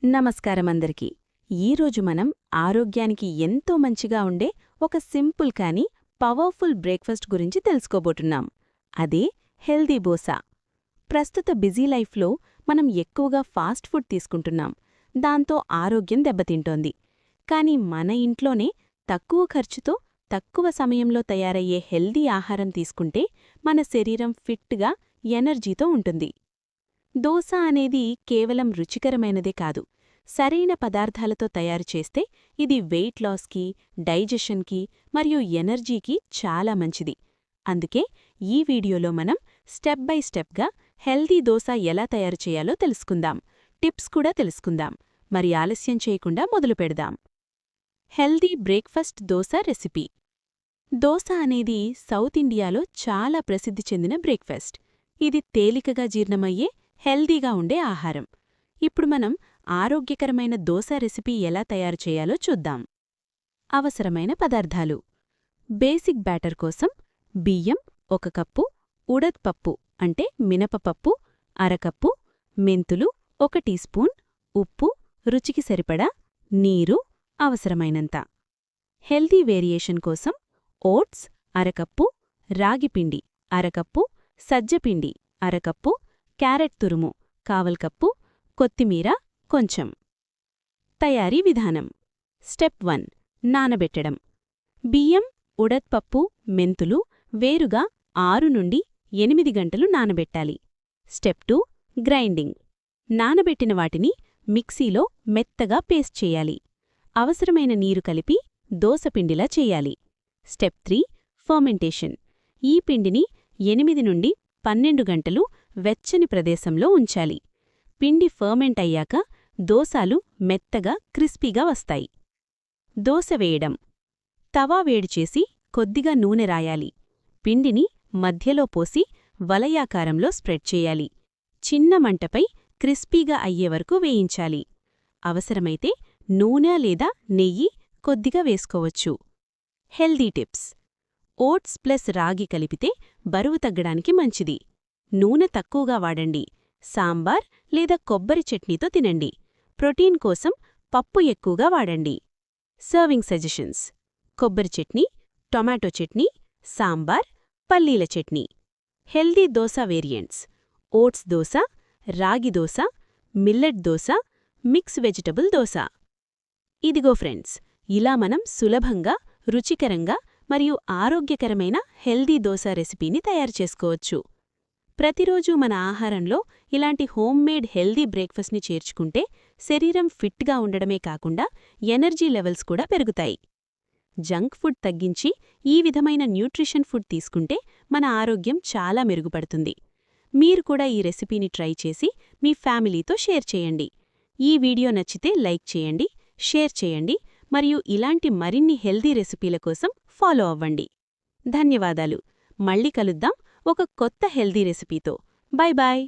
నమస్కారం అందరికీ. ఈరోజు మనం ఆరోగ్యానికి ఎంతో మంచిగా ఉండే ఒక సింపుల్ కానీ పవర్ఫుల్ బ్రేక్ఫాస్ట్ గురించి తెలుసుకోబోతున్నాం. అదే హెల్దీ దోస. ప్రస్తుత బిజీ లైఫ్లో మనం ఎక్కువగా ఫాస్ట్ ఫుడ్ తీసుకుంటున్నాం. దాంతో ఆరోగ్యం దెబ్బతింటోంది. కానీ మన ఇంట్లోనే తక్కువ ఖర్చుతో తక్కువ సమయంలో తయారయ్యే హెల్దీ ఆహారం తీసుకుంటే మన శరీరం ఫిట్గా, ఎనర్జీతో ఉంటుంది. దోస అనేది కేవలం రుచికరమైనదే కాదు, సరైన పదార్థాలతో తయారుచేస్తే ఇది వెయిట్ లాస్కి, డైజెషన్కి మరియు ఎనర్జీకి చాలా మంచిది. అందుకే ఈ వీడియోలో మనం స్టెప్ బై స్టెప్గా హెల్దీ దోస ఎలా తయారు చేయాలో తెలుసుకుందాం. టిప్స్ కూడా తెలుసుకుందాం. మరి ఆలస్యం చేయకుండా మొదలుపెడదాం. Healthy breakfast dosa recipe. Dosa అనేది సౌత్ ఇండియాలో చాలా ప్రసిద్ధి చెందిన బ్రేక్ఫాస్ట్. ఇది తేలికగా జీర్ణమయ్యే, హెల్దీగా ఉండే ఆహారం. ఇప్పుడు మనం ఆరోగ్యకరమైన దోస రెసిపీ ఎలా తయారు చేయాలో చూద్దాం. అవసరమైన పదార్థాలు: బేసిక్ బ్యాటర్ కోసం బియ్యం 1 కప్పు, ఉడద్ పప్పు అంటే మినపపప్పు 1/2 కప్పు, మెంతులు 1 టీ స్పూన్, ఉప్పు రుచికి సరిపడా, నీరు అవసరమైనంత. హెల్దీ వేరియేషన్ కోసం ఓట్స్ 1/2 కప్పు, రాగిపిండి 1/2 కప్పు, సజ్జపిండి 1/2 కప్పు, క్యారెట్ తురుము 1/4 కప్పు, కొత్తిమీర కొంచెం. తయారీ విధానం: స్టెప్ 1 నానబెట్టడం. బియ్యం, ఉడద్పప్పు, మెంతులు వేరుగా 6 నుండి 8 గంటలు నానబెట్టాలి. Step 2 grinding. నానబెట్టిన వాటిని మిక్సీలో మెత్తగా పేస్ట్ చేయాలి. అవసరమైన నీరు కలిపి దోసపిండిలా చేయాలి. Step 3 fermentation. ఈ పిండిని 8 నుండి 12 గంటలు వెచ్చని ప్రదేశంలో ఉంచాలి. పిండి ఫర్మెంట్ అయ్యాక దోసాలు మెత్తగా, క్రిస్పీగా వస్తాయి. దోస వేయడం. తవా వేడిచేసి కొద్దిగా నూనె రాయాలి. పిండిని మధ్యలో పోసి వలయాకారంలో స్ప్రెడ్ చేయాలి. చిన్న మంటపై క్రిస్పీగా అయ్యేవరకు వేయించాలి. అవసరమైతే నూనె లేదా నెయ్యి కొద్దిగా వేసుకోవచ్చు. హెల్దీ టిప్స్: ఓట్స్ ప్లస్ రాగి కలిపితే బరువు తగ్గడానికి మంచిది. నూనె తక్కువగా వాడండి. సాంబార్ లేదా కొబ్బరి చట్నీతో తినండి. ప్రోటీన్ కోసం పప్పు ఎక్కువగా వాడండి. సర్వింగ్ సజెషన్స్: కొబ్బరి చట్నీ, టొమాటో చట్నీ, సాంబార్, పల్లీల chutney. Healthy dosa variants: oats dosa, ragi dosa, millet dosa, mix vegetable dosa. ఇదిగో ఫ్రెండ్స్, ఇలా మనం సులభంగా, రుచికరంగా మరియు ఆరోగ్యకరమైన హెల్దీ దోస రెసిపీని తయారు చేసుకోవచ్చు. ప్రతిరోజూ మన ఆహారంలో ఇలాంటి హోమ్మేడ్ హెల్దీ బ్రేక్ఫాస్ట్ని చేర్చుకుంటే శరీరం ఫిట్గా ఉండడమే కాకుండా ఎనర్జీ లెవెల్స్ కూడా పెరుగుతాయి. జంక్ ఫుడ్ తగ్గించి ఈ విధమైన న్యూట్రిషన్ ఫుడ్ తీసుకుంటే మన ఆరోగ్యం చాలా మెరుగుపడుతుంది. మీరు కూడా ఈ రెసిపీని ట్రై చేసి మీ ఫ్యామిలీతో షేర్ చేయండి. ఈ వీడియో నచ్చితే లైక్ చేయండి, షేర్ చేయండి మరియు ఇలాంటి మరిన్ని హెల్దీ రెసిపీల కోసం ఫాలో అవ్వండి. ధన్యవాదాలు. మళ్ళీ కలుద్దాం ఒక కొత్త హెల్దీ రెసిపీతో. Bye bye.